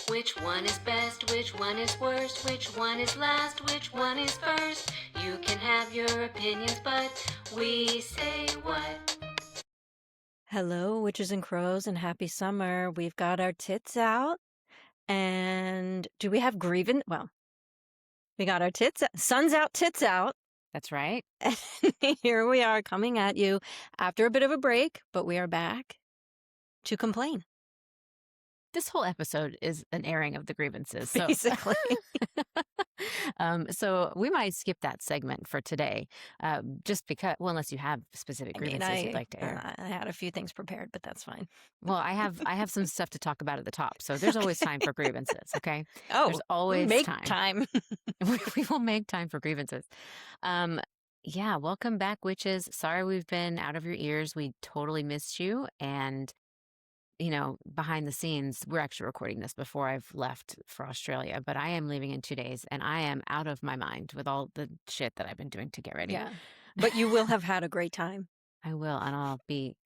Which one is best? Which one is worst? Which one is last? Which one is first? You can have your opinions, but we say what? Hello, witches and crows, and happy summer. We've got our tits out. And do we have grievance? Well, we got our tits out. Sun's out, tits out. That's right. And here we are coming at you after a bit of a break, but we are back to complain. This whole episode is an airing of the grievances. So. Basically. So we might skip that segment for today, just because, well, unless you have specific grievances you'd like to air. I had a few things prepared, but that's fine. Well, I have some stuff to talk about at the top, so there's always time for grievances. Okay. Oh, there's always make time. We will make time for grievances. Yeah, welcome back, witches. Sorry we've been out of your ears. We totally missed you, and behind the scenes, we're actually recording this before I've left for Australia, but I am leaving in 2 days and I am out of my mind with all the shit that I've been doing to get ready. Yeah. But you will have had a great time. I will. And I'll be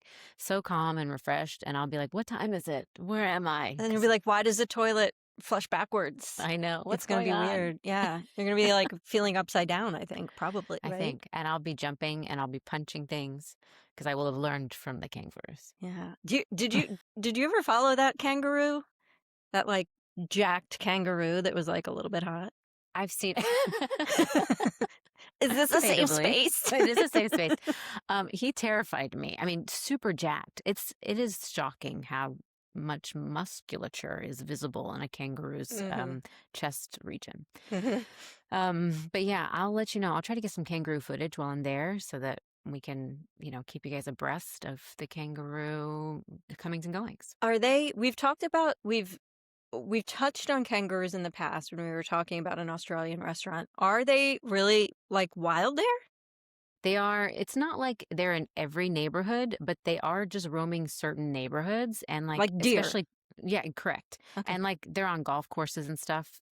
so calm and refreshed. And I'll be like, what time is it? Where am I? And you'll be like, why does the toilet flush backwards? I know. It's going to be weird. Yeah. You're going to be like feeling upside down, I think, probably. I think. And I'll be jumping and I'll be punching things because I will have learned from the kangaroos. Yeah. Did you ever follow that kangaroo? That like jacked kangaroo that was like a little bit hot? I've seen. Is this the same space? It is the same space. He terrified me. I mean, super jacked. It is shocking how much musculature is visible in a kangaroo's chest region. But yeah, I'll let you know. I'll try to get some kangaroo footage while I'm there so that we can, keep you guys abreast of the kangaroo comings and goings. Are they? We've touched on kangaroos in the past when we were talking about an Australian restaurant. Are they really like wild there? They are. It's not like they're in every neighborhood, but they are just roaming certain neighborhoods and like deer. Especially, yeah, correct. Okay. And like they're on golf courses and stuff,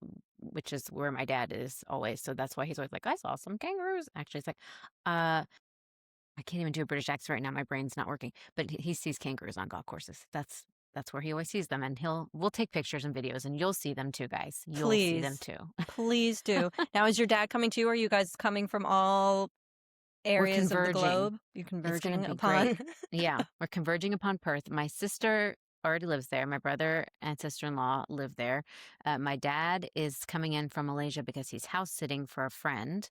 which is where my dad is always. So that's why he's always like, I saw some kangaroos. Actually, it's like, I can't even do a British accent right now. My brain's not working. But he sees kangaroos on golf courses. That's where he always sees them, and we'll take pictures and videos, and you'll see them too, guys. You'll see them too. Please do. Now, is your dad coming too? Are you guys coming from all areas of the globe? You're converging upon. Yeah, we're converging upon Perth. My sister already lives there. My brother and sister-in-law live there. My dad is coming in from Malaysia because he's house sitting for a friend,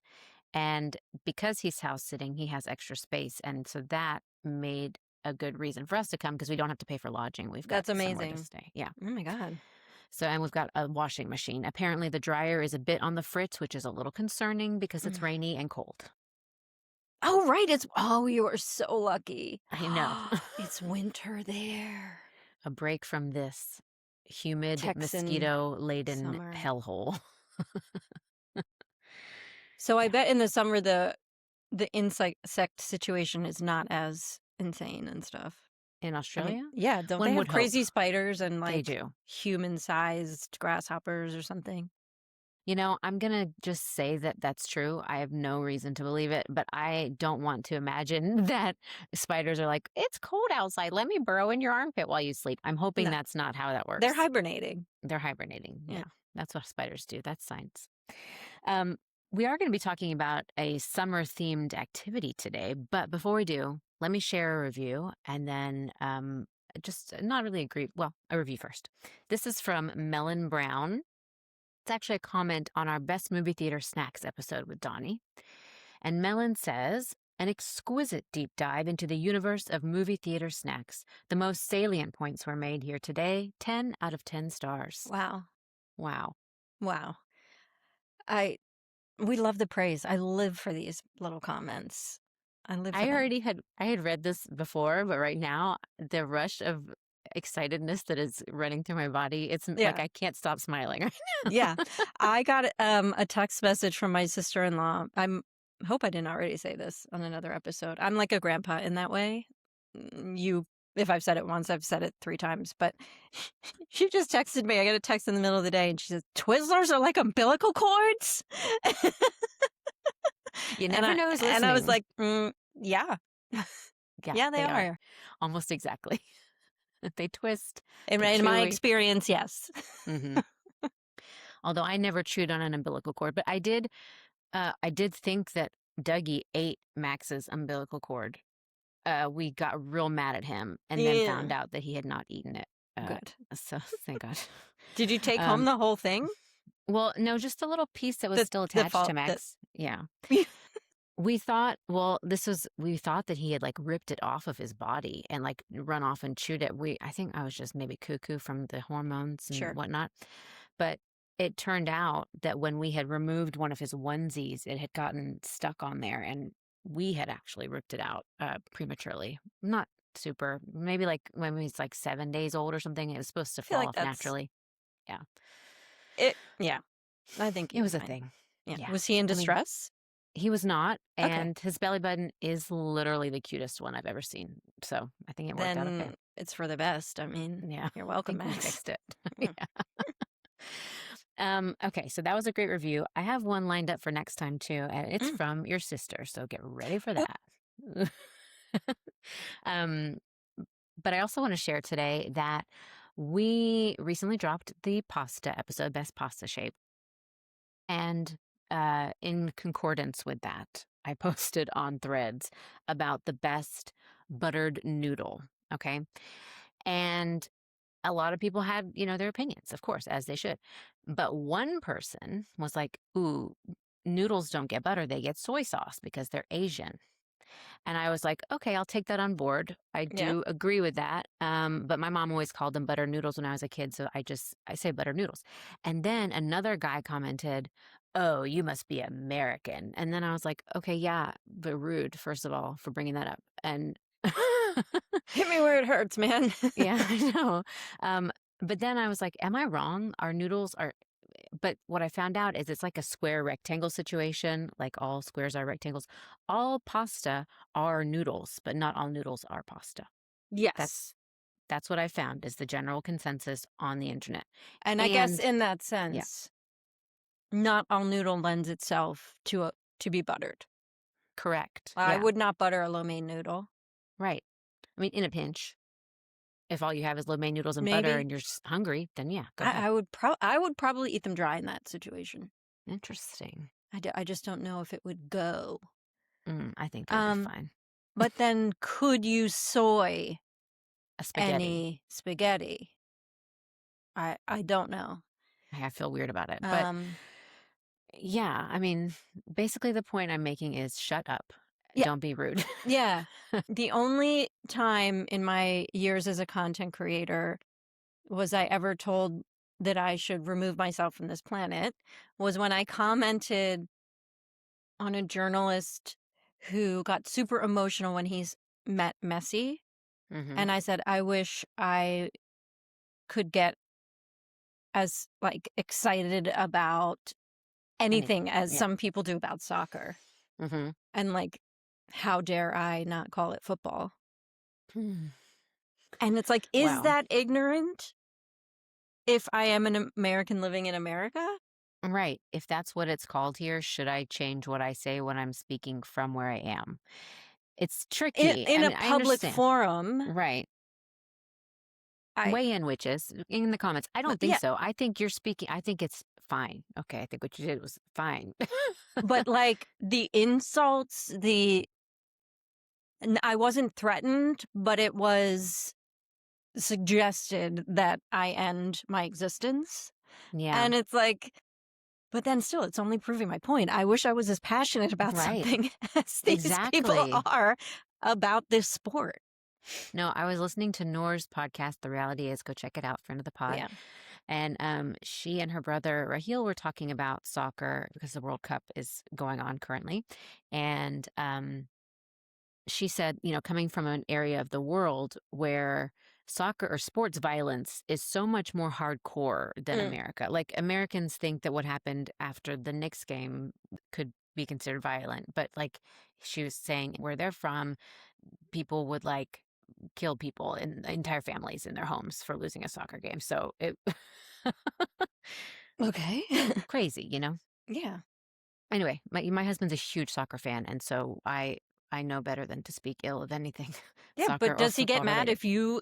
and because he's house sitting, he has extra space, and so that made a good reason for us to come because we don't have to pay for lodging. We've got That's amazing. somewhere to stay. Yeah. Oh my God. So, and we've got a washing machine. Apparently the dryer is a bit on the fritz, which is a little concerning because it's rainy and cold. Oh, right. You are so lucky. I know. It's winter there. A break from this humid, Texan mosquito-laden summer. hellhole. So I bet in the summer the insect situation is not as insane and stuff. In Australia? Yeah, don't One they have would crazy spiders and They like do. human-sized grasshoppers or something? I'm going to just say that that's true. I have no reason to believe it, but I don't want to imagine that spiders are like, it's cold outside. Let me burrow in your armpit while you sleep. I'm hoping No. that's not how that works. They're hibernating. They're hibernating. Yeah. Yeah. That's what spiders do. That's science. We are going to be talking about a summer-themed activity today, but before we do, let me share a review and then just not really a review first. This is from Melon Brown. It's actually a comment on our Best Movie Theater Snacks episode with Donnie. And Melon says, an exquisite deep dive into the universe of movie theater snacks. The most salient points were made here today. 10 out of 10 stars. Wow. Wow. We love the praise. I live for these little comments. I had read this before, but right now the rush of excitedness that is running through my body, it's like I can't stop smiling right now. Yeah. I got a text message from my sister-in-law. Hope I didn't already say this on another episode. I'm like a grandpa in that way. If I've said it once, I've said it 3 times. But she just texted me. I got a text in the middle of the day, and she says, Twizzlers are like umbilical cords? You never know who's listening. And I was like, yeah. Yeah, they are. Almost exactly. They twist. In the my chewy. experience, yes. Mhm. Although I never chewed on an umbilical cord, but I did think that Dougie ate Max's umbilical cord. We got real mad at him and then found Yeah. out that he had not eaten it. Good. So thank God. Did you take home Um, the whole thing? Well, no, just a little piece that was The- still the attached fall- to the- Max. Yeah. We thought that he had like ripped it off of his body and like run off and chewed it. I think I was just maybe cuckoo from the hormones and Sure. whatnot. But it turned out that when we had removed one of his onesies, it had gotten stuck on there and we had actually ripped it out prematurely. Not super, maybe like when he's like 7 days old or something. It was supposed to feel fall like off that's- naturally. Yeah. I think It was a fine. thing. Yeah. Yeah. Was he in I mean, distress? He was not, Okay. and his belly button is literally the cutest one I've ever seen. So I think it worked out okay. Then it's for the best. I mean, Yeah, you're I welcome, think we Max. fixed it. Yeah. Yeah. Okay, so that was a great review. I have one lined up for next time too, and it's from your sister. So get ready for that. But I also want to share today that we recently dropped the pasta episode, Best Pasta Shape. And in concordance with that, I posted on Threads about the best buttered noodle. Okay. And a lot of people had, their opinions, of course, as they should. But one person was like, ooh, noodles don't get butter. They get soy sauce because they're Asian. And I was like, okay, I'll take that on board. I do agree with that. But my mom always called them butter noodles when I was a kid. So I say butter noodles. And then another guy commented, oh, you must be American. And then I was like, okay, yeah, but rude, first of all, for bringing that up. And Hit me where it hurts, man. yeah, I know. But then I was like, am I wrong? Our noodles are, but what I found out is it's like a square rectangle situation. Like all squares are rectangles. All pasta are noodles, but not all noodles are pasta. Yes. That's what I found is the general consensus on the internet. And I guess in that sense, not all noodle lends itself to be buttered. Correct. I Yeah. would not butter a lo mein noodle. Right. I mean, in a pinch. If all you have is lo mein noodles and Maybe. butter and you're just hungry, then yeah, go ahead. I would probably eat them dry in that situation. Interesting. I just don't know if it would go. I think that'd be fine. But then could you soy A spaghetti. any spaghetti? I don't know. I feel weird about it. But yeah, I mean, basically the point I'm making is shut up. Yeah. Don't be rude. Yeah. The only time in my years as a content creator was I ever told that I should remove myself from this planet was when I commented on a journalist who got super emotional when he's met Messi. Mhm. And I said, I wish I could get as like excited about anything as yeah. some people do about soccer. Mhm. And like, how dare I not call it football? Hmm. And it's like, is Wow. that ignorant if I am an American living in America? Right. If that's what it's called here, should I change what I say when I'm speaking from where I am? It's tricky. In I a mean, I public understand. forum, Right. I- Weigh in, witches, in the comments. I don't think yeah. so. I think you're speaking. I think it's fine. Okay. I think what you did was fine. but like the insults, I wasn't threatened, but it was suggested that I end my existence. Yeah. And it's like, but then still, it's only proving my point. I wish I was as passionate about Right. something as these Exactly. people are about this sport. No, I was listening to Noor's podcast, The Reality Is. Go check it out, friend of the pod. Yeah. And she and her brother Raheel were talking about soccer because the World Cup is going on currently. And she said, coming from an area of the world where soccer or sports violence is so much more hardcore than America. Like Americans think that what happened after the Knicks game could be considered violent. But like she was saying, where they're from, people would like kill people and entire families in their homes for losing a soccer game. So it Okay. crazy, Yeah. Anyway, my husband's a huge soccer fan, and so I know better than to speak ill of anything. Yeah, soccer but or does he get football mad related. if you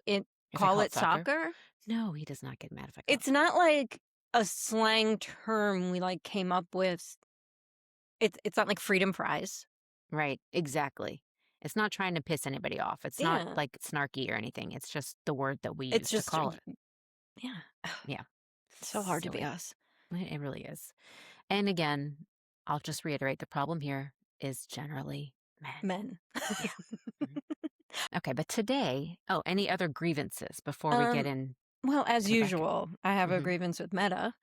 If I call call it it soccer? soccer. No, he does not get mad if I call it It's soccer. not like a slang term we like came up with. It's not like freedom fries. Right, exactly. It's not trying to piss anybody off. It's not Yeah. like snarky or anything. It's just the word that we It's use to just call it. yeah. Yeah. It's so hard to be Silly. us. It really is. And again, I'll just reiterate the problem here is generally men. Men. Yeah. Mhm. Okay, but today, any other grievances before we get in Well, as to the back? usual, I have a Mhm. grievance with Meta.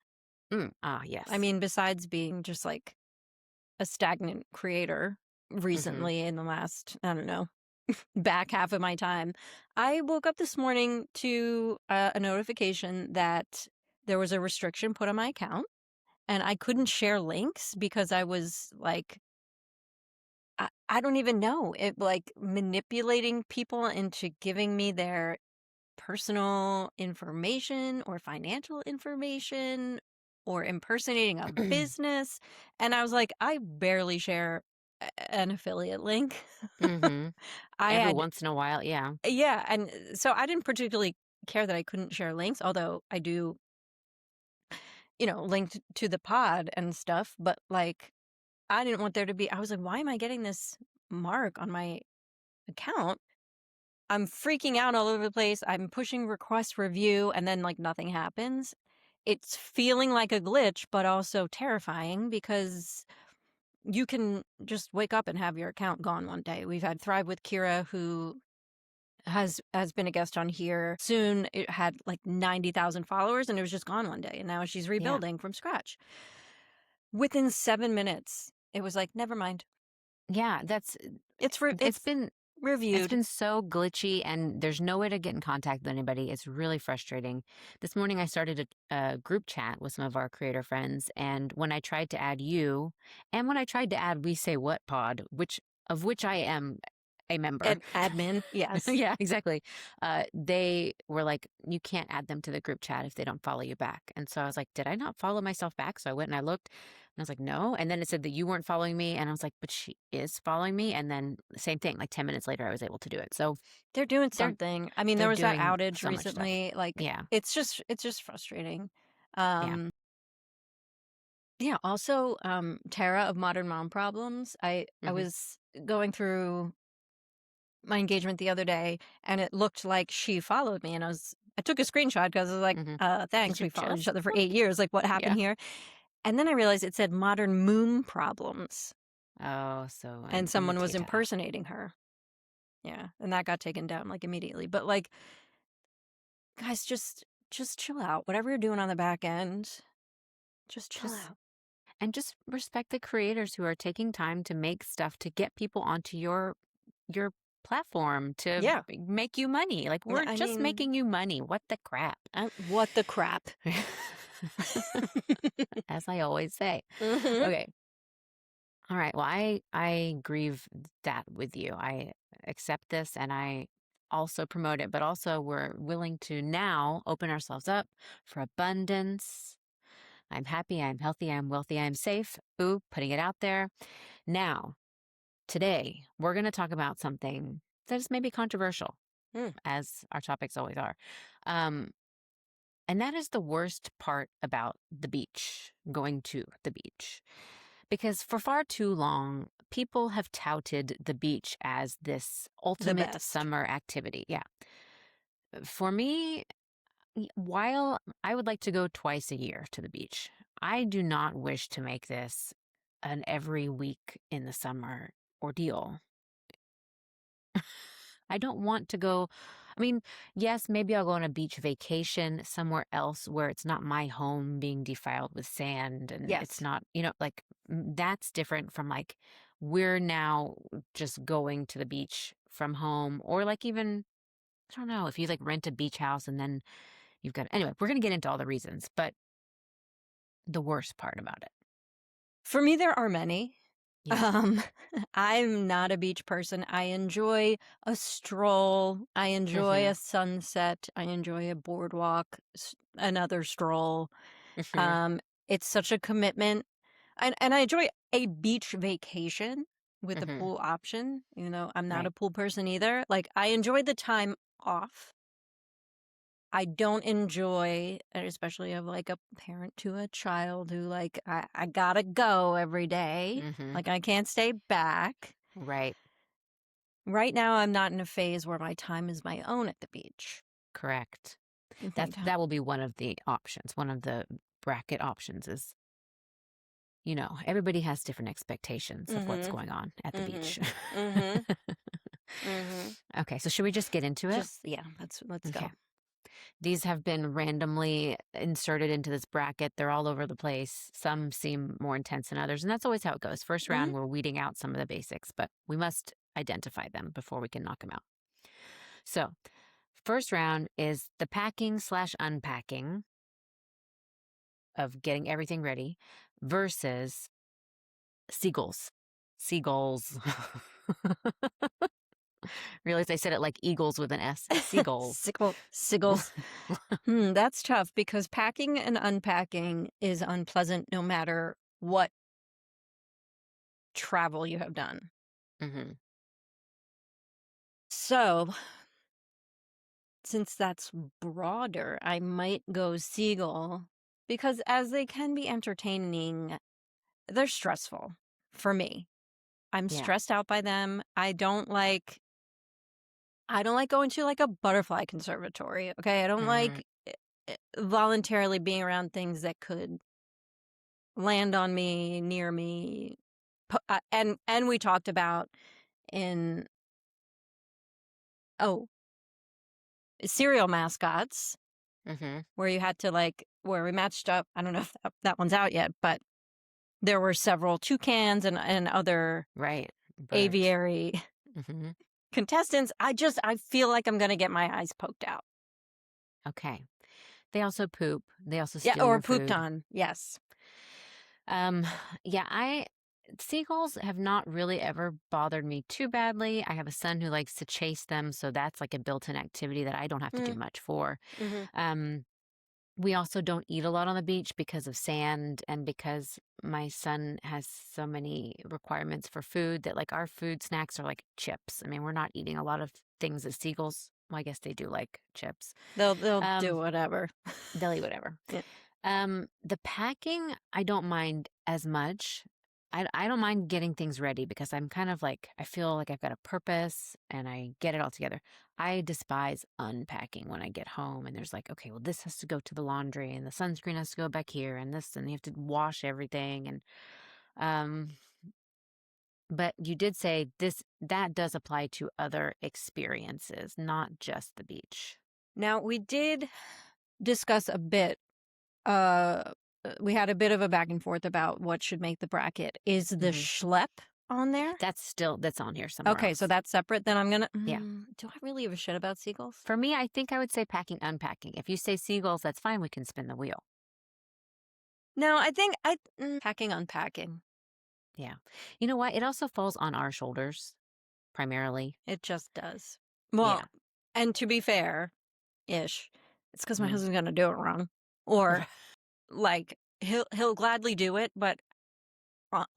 I Yes. mean, besides being just like a stagnant creator Mhm. recently in the last, I don't know, back half of my time, I woke up this morning to a notification that there was a restriction put on my account and I couldn't share links because I was like, I don't even know it, like manipulating people into giving me their personal information or financial information or impersonating a business. And I was like, I barely share an affiliate link. Mhm. I Every had, once in a while, yeah. yeah. And so I didn't particularly care that I couldn't share links, although I do, linked to the pod and stuff. But like, I didn't want there to be, I was like, why am I getting this mark on my account? I'm freaking out all over the place. I'm pushing request review and then like nothing happens. It's feeling like a glitch, but also terrifying because you can just wake up and have your account gone one day. We've had Thrive with Kira, who has been a guest on here. Soon it had like 90,000 followers and it was just gone one day. And now she's Yeah. rebuilding from scratch. Within 7 minutes, it was like, never mind. Yeah, It's it's been It's reviewed. been so glitchy and there's no way to get in contact with anybody. It's really frustrating. This morning I started a group chat with some of our creator friends, and when I tried to add you and when I tried to add We Say What Pod, which I am a member. Admin, yes. Yeah, exactly. They were like, you can't add them to the group chat if they don't follow you back. And so I was like, did I not follow myself back? So I went and I looked and I was like, no. And then it said that you weren't following me. And I was like, but she is following me. And then same thing, like 10 minutes later, I was able to do it. So They're doing they're, something. I mean, there they're was that doing outage so much stuff. recently. Like, Yeah. it's just frustrating. Yeah. Yeah. Also, Tara of Modern Mom Problems. I Mhm. was going through my engagement the other day, and it looked like she followed me, and I took a screenshot because I was like, Mhm. thanks, you we followed each just other for look? 8 years. Like, what happened Yeah. here? And then I realized it said Modern Moom Problems, Oh, so and an someone was imitator. impersonating her. Yeah, and that got taken down like immediately. But like, guys, just chill out. Whatever you're doing on the back end, just chill Just out. and just respect the creators who are taking time to make stuff to get people onto your platform to Yeah. make you money. Like, we're I just mean, making you money. What the crap? what the crap? As I always say. Mhm. Okay. All right. Well, I grieve that with you. I accept this and I also promote it, but also we're willing to now open ourselves up for abundance. I'm happy, I'm healthy, I'm wealthy, I'm safe. Ooh, putting it out there. Now, today, we're going to talk about something that is maybe controversial, Mm. as our topics always are. And that is the worst part about the beach, going to the beach. Because for far too long, people have touted the beach as this ultimate best. summer activity. Yeah. For me, while I would like to go twice a year to the beach, I do not wish to make this an every week in the summer ordeal. I don't want to go. I mean, yes, maybe I'll go on a beach vacation somewhere else where it's not my home being defiled with sand and it's Yes. not, like that's different from like we're now just going to the beach from home or like even, I don't know, if you like rent a beach house and then you've got, anyway, we're going to get into all the reasons, but the worst part about it. For me, there are many. Yeah. I'm not a beach person. I enjoy a stroll. I enjoy Mhm. a sunset. I enjoy a boardwalk, another stroll. Mhm. It's such a commitment. And I enjoy a beach vacation with a Mhm. pool option. I'm not Right. a pool person either. Like, I enjoy the time off. I don't enjoy, and especially of like a parent to a child who like I gotta go every day. Mm-hmm. Like I can't stay back. Right. Right now, I'm not in a phase where my time is my own at the beach. Correct. I think That will be one of the options. One of the bracket options is, everybody has different expectations of what's Mhm. going on at the beach. Mhm. Mhm. Okay, so should we just get into it? Just yeah, let's Okay. go. These have been randomly inserted into this bracket. They're all over the place. Some seem more intense than others, and that's always how it goes. First round, Mhm. we're weeding out some of the basics, but we must identify them before we can knock them out. So, first round is the packing/unpacking of getting everything ready versus seagulls. Seagulls. Realize I said it like eagles with an S. Seagulls. Siggles. That's tough because packing and unpacking is unpleasant no matter what travel you have done. Mm-hmm. So, since that's broader, I might go seagull because as they can be entertaining, they're stressful for me. I'm Yeah. stressed out by them. I don't like going to like a butterfly conservatory. Okay. I don't like voluntarily being around things that could land on me, near me. And we talked about in cereal mascots Mm-hmm. where you had to where we matched up. I don't know if that one's out yet, but there were several toucans and other Right. Birds. aviary Mm-hmm. contestants. I feel like I'm going to get my eyes poked out. Okay. They also poop. They also Yeah, steal or your pooped food. on. Yes. Yeah, seagulls have not really ever bothered me too badly. I have a son who likes to chase them, so that's like a built-in activity that I don't have to do much for. Mm-hmm. We also don't eat a lot on the beach because of sand and because my son has so many requirements for food that like our food snacks are like chips. I mean, we're not eating a lot of things that seagulls, well, I guess they do like chips. They'll Um, do whatever. They'll eat whatever. Yeah. The packing, I don't mind as much. I don't mind getting things ready because I'm kind of like, I feel like I've got a purpose and I get it all together. I despise unpacking when I get home and there's like, okay, well, this has to go to the laundry and the sunscreen has to go back here and this, and you have to wash everything. Um, but you did say that does apply to other experiences, not just the beach. Now we did discuss a bit. We had a bit of a back and forth about what should make the bracket. Is the Mhm. schlep on there? That's on here somewhere Okay, so else. that's separate. Then I'm gonna. Yeah. Do I really give a shit about seagulls? For me, I think I would say packing, unpacking. If you say seagulls, that's fine. We can spin the wheel. No, I think packing, unpacking. Yeah. You know what? It also falls on our shoulders, primarily. It just does. Well, Yeah. and to be fair, ish, it's because my Mm. husband's gonna do it wrong, or like he'll gladly do it, but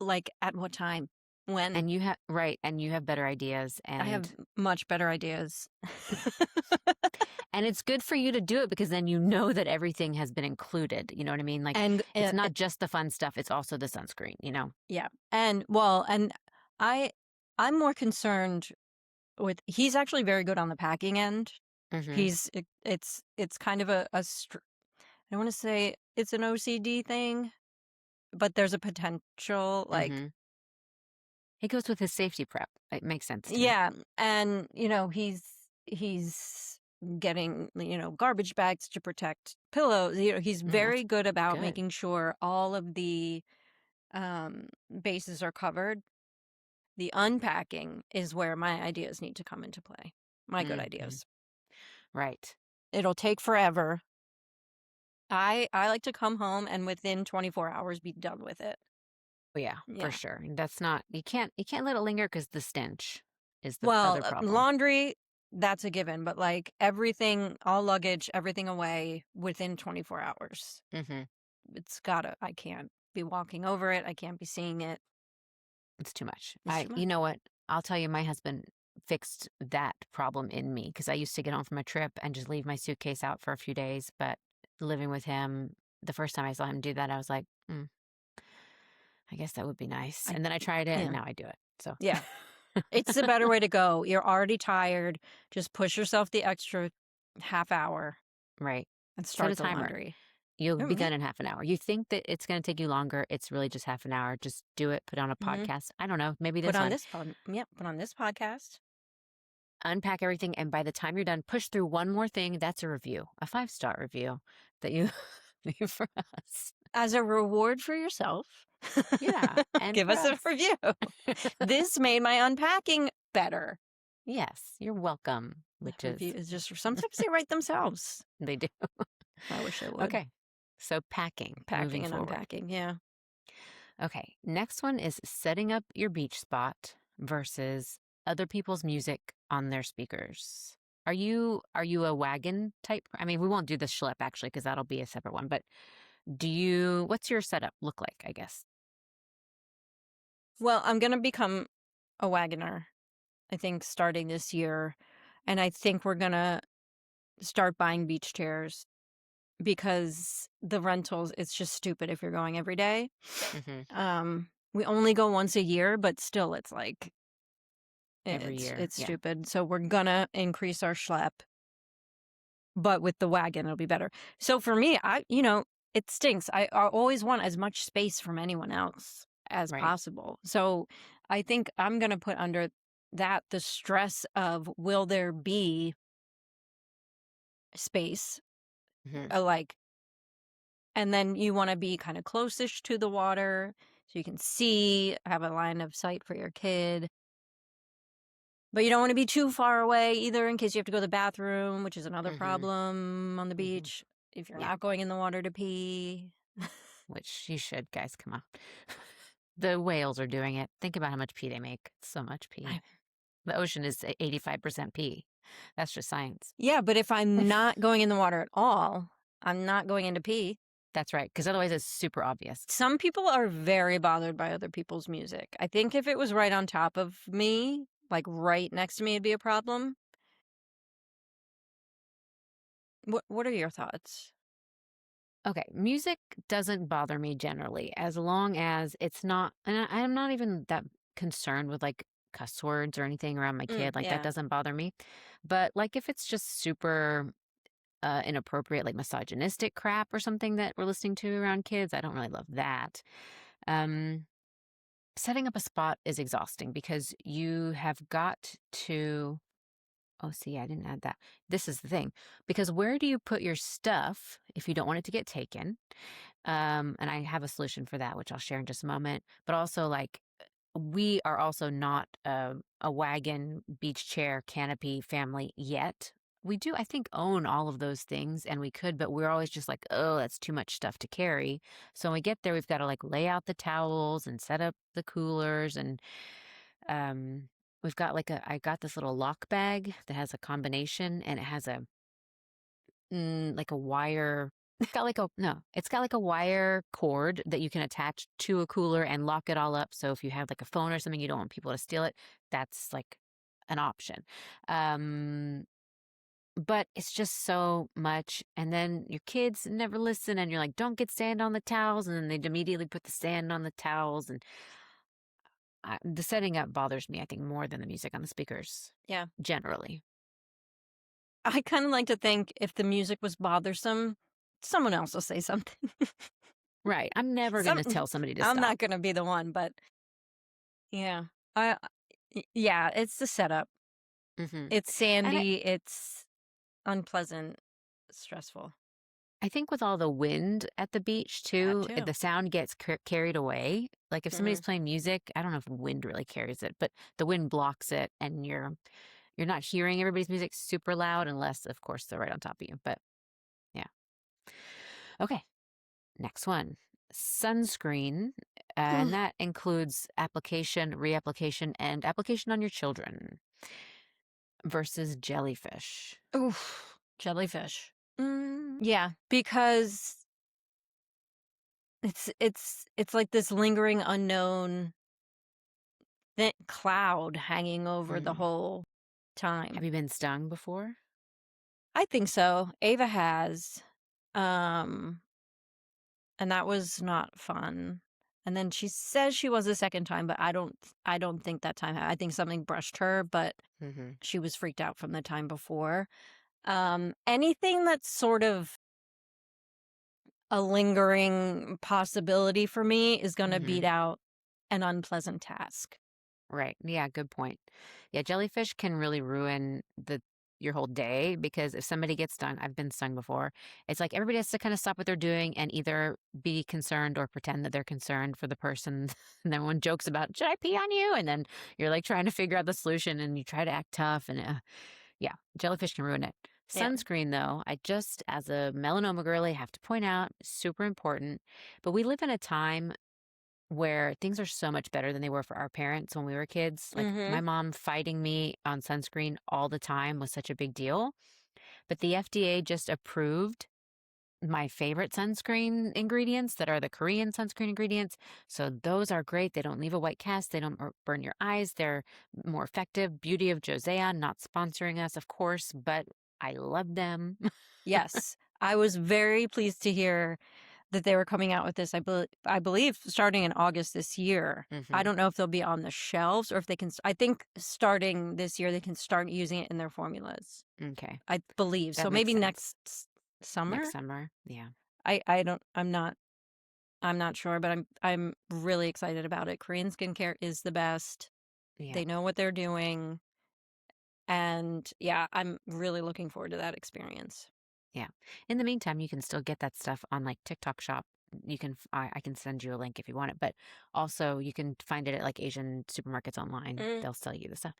like at what time? When? And you have better ideas, I have and much better ideas. it's good for you to do it because then you know that everything has been included. You know what I mean? Like And it's not just the fun stuff; it's also the sunscreen. yeah, and I'm more concerned with. He's actually very good on the packing end. Mhm. It's kind of I don't want to say it's an OCD thing, but there's a potential like Mhm. It goes with his safety prep. It makes sense to me. yeah, and he's getting garbage bags to protect pillows. He's very That's good about good. making sure all of the bases are covered. The unpacking is where my ideas need to come into play. My good Mhm. ideas. Right. It'll take forever. I like to come home and within 24 hours be done with it. Oh, yeah, Yeah. for sure. And that's not you can't let it linger because the stench is the Well, other problem. laundry, that's a given, but like everything, all luggage, everything away within 24 hours. Mm-hmm. I can't be walking over it. I can't be seeing it. It's too much. It's too much. You know what? I'll tell you, my husband fixed that problem in me because I used to get home from a trip and just leave my suitcase out for a few days. But living with him, the first time I saw him do that, I was like, I guess that would be nice. I And then I tried it yeah. and now I do it. So Yeah. It's the better way to go. You're already tired. Just push yourself the extra half hour right. and Set a start the timer. laundry. You'll Oh, be yeah. done in half an hour. You think that it's going to take you longer. It's really just half an hour. Just do it. Put on a Mhm. podcast. I don't know. Maybe Put this on one. this put on this podcast. Unpack everything. And by the time you're done, push through one more thing. That's a review, a 5-star review that you leave for us. As a reward for yourself. Yeah. And Give for us a review. This made my unpacking better. Yes. You're welcome, witches. Reviews just sometimes they write themselves. They do. I wish they would. Okay. So packing. Packing moving and forward. unpacking, yeah. Okay. Next one is setting up your beach spot versus other people's music on their speakers. Are you a wagon type? I mean, we won't do the schlep actually because that'll be a separate one. But what's your setup look like, I guess? Well, I'm going to become a wagoner, I think, starting this year. And I think we're going to start buying beach chairs because the rentals, it's just stupid if you're going every day. Mm-hmm. We only go once a year, but still it's like Every year. it's Yeah. stupid. So we're going to increase our schlep. But with the wagon, it'll be better. So for me, it stinks. I always want as much space from anyone else as Right. possible. So I think I'm going to put under that the stress of will there be space, Mhm. and then you want to be kind of close-ish to the water so you can see, have a line of sight for your kid. But you don't want to be too far away either in case you have to go to the bathroom, which is another Mhm. problem on the Mhm. beach if you're Yeah. not going in the water to pee. Which you should, guys. Come on. The whales are doing it. Think about how much pee they make. It's so much pee. I- The ocean is 85% pee. That's just science. Yeah, but if I'm not going in the water at all, I'm not going into pee. That's right. Because otherwise it's super obvious. Some people are very bothered by other people's music. I think if it was right on top of me, like right next to me, it'd be a problem. What are your thoughts? Okay. Music doesn't bother me generally as long as it's not, and I'm not even that concerned with like cuss words or anything around my kid. Like yeah. that doesn't bother me. But like if it's just super inappropriate, like misogynistic crap or something that we're listening to around kids, I don't really love that. Setting up a spot is exhausting because you have got to. Oh, see, I didn't add that. This is the thing. Because where do you put your stuff if you don't want it to get taken? And I have a solution for that, which I'll share in just a moment. But also, like, we are also not a wagon, beach chair, canopy family yet. We do, I think, own all of those things, and we could, but we're always just like, oh, that's too much stuff to carry. So when we get there, we've got to like lay out the towels and set up the coolers, and we've got I got this little lock bag that has a combination, and it has like a wire. It's got like a wire cord that you can attach to a cooler and lock it all up. So if you have like a phone or something, you don't want people to steal it. That's like an option. But it's just so much. And then your kids never listen and you're like, don't get sand on the towels. And then they'd immediately put the sand on the towels. And the setting up bothers me, I think, more than the music on the speakers. Yeah. Generally. I kind of like to think if the music was bothersome, someone else will say something. Right. I'm never going to tell somebody to I'm stop. not going to be the one, but yeah. Yeah, it's the setup. Mm-hmm. It's sandy, it's unpleasant, stressful. I think with all the wind at the beach too, too. the sound gets carried away. Like if somebody's playing music, I don't know if wind really carries it, but the wind blocks it and you're not hearing everybody's music super loud unless, of course, they're right on top of you. But yeah. Okay. Next one. Sunscreen. And that includes application, reapplication, and application on your children versus jellyfish. Oof, jellyfish. Yeah, because it's like this lingering unknown thick cloud hanging over the Mm. whole time. Have you been stung before? I think so. Ava has. Um, and that was not fun. And then she says she was the second time, but I don't think that time. I think something brushed her, but Mm-hmm. she was freaked out from the time before. Anything that's sort of a lingering possibility for me is going to Mm-hmm. beat out an unpleasant task. Right. Yeah, good point. Yeah, jellyfish can really ruin your whole day because if somebody gets stung, I've been stung before. It's like everybody has to kind of stop what they're doing and either be concerned or pretend that they're concerned for the person. And then one jokes about, should I pee on you? And then you're like trying to figure out the solution and you try to act tough and yeah, jellyfish can ruin it. Yeah. Sunscreen, though, I just, as a melanoma girly, have to point out, super important. But we live in a time where things are so much better than they were for our parents when we were kids. Like my Mm-hmm. mom fighting me on sunscreen all the time was such a big deal. But the FDA just approved my favorite sunscreen ingredients that are the Korean sunscreen ingredients. So those are great. They don't leave a white cast. They don't burn your eyes. They're more effective. Beauty of Josea, not sponsoring us, of course, but I love them. Yes. I was very pleased to hear that they were coming out with this. I believe starting in August this year. I Mm-hmm. don't know if they'll be on the shelves or if they can. I think starting this year they can start using it in their formulas. Okay. I believe That so. makes Maybe sense. next summer. Next summer. Yeah. I don't. I'm not sure, but I'm really excited about it. Korean skincare is the best. Yeah. They know what they're doing, and yeah, I'm really looking forward to that experience. Yeah. In the meantime, you can still get that stuff on like TikTok Shop. You can, I can send you a link if you want it, but also you can find it at like Asian supermarkets online. Mm. They'll sell you the stuff.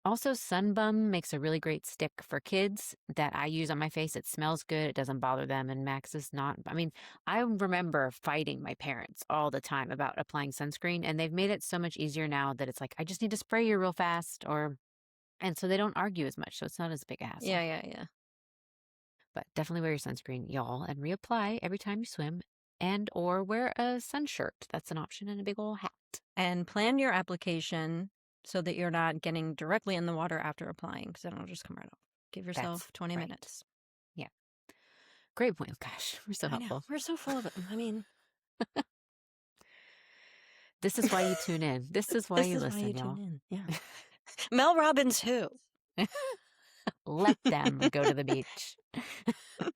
Also, Sunbum makes a really great stick for kids that I use on my face. It smells good. It doesn't bother them. And Max is not. I mean, I remember fighting my parents all the time about applying sunscreen, and they've made it so much easier now that it's like, I just need to spray you real fast, and so they don't argue as much. So it's not as big a hassle. Yeah. But definitely wear your sunscreen, y'all, and reapply every time you swim and or wear a sun shirt. That's an option, and a big old hat. And plan your application so that you're not getting directly in the water after applying, because then it'll just come right off. Give yourself That's 20 right. minutes. Yeah. Great point. Gosh, we're so I know. helpful. We're so full of it. I mean, This is why you tune in. This is why this you is listen, why you y'all. tune in. Yeah. Mel Robbins who? Let them go to the beach.